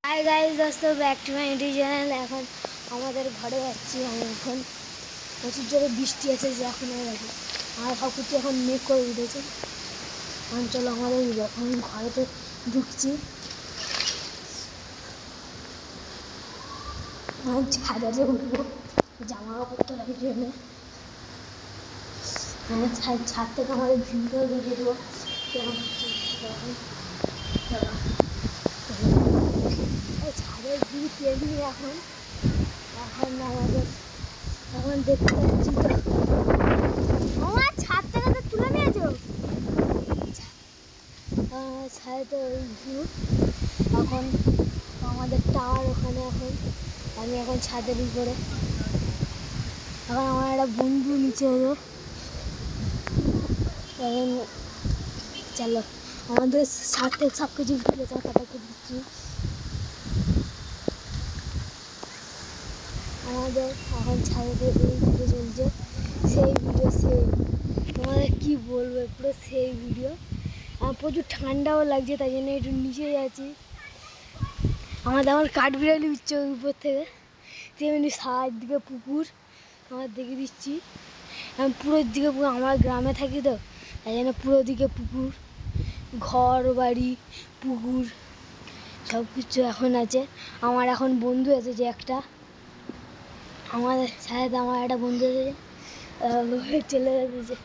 Hi guys, दोस्तों back to my YouTube channel. এখন আমাদের ঘরে যাচ্ছি। আমি এখন প্রচুর জোরে বৃষ্টি আছে যে এখন গেছে আর সব কিছু এখন মেঘ করে উঠেছে। এখন চলো আমাদের এখন ঘরেতে ঢুকছি। ছাদে উঠবো, জামা কাপড় তো লাগে ট্রেনে। ছাদ থেকে আমাদের ভিউটাও দেখে দেবো কেমন হচ্ছে। ছাদের ভিউ ট্রেনিং এখন আমাদের এখন দেখতে পাচ্ছি তো আমার ছাদ থেকে তো তুলে নিয়েছো ছাদে তো ওই ভিউ। এখন আমাদের টাওয়ার ওখানে। এখন আমি এখন ছাদের উপরে। এখন আমার একটা বন্ধু নিচে এলো। এখন চলো আমাদের ছাদ থেকে সব কিছু ভিডিও কাটাকে দিচ্ছি। আমাদের এখন ছাদে এই ভিডিও চলছে, সেই ভিডিও তোমাদের কী বলবো, পুরো সেই ভিডিও। প্রচুর ঠান্ডাও লাগছে, তাই জন্য একটু নিচে যাচ্ছি। আমার কাঠবিড়ালি উঠছে ওই উপর থেকে, তেমনি দিকে পুকুর আমার দেখে দিচ্ছি। পুরো দিকে পুকুর, আমার গ্রামে থাকি তো, তাই জন্য পুরো দিকে পুকুর, ঘর বাড়ি পুকুর সব কিছু এখন আছে। আমার এখন বন্ধু এসেছে একটা, আমাদের সাথে আমার একটা বন্ধু এসেছে, চলে এসেছে।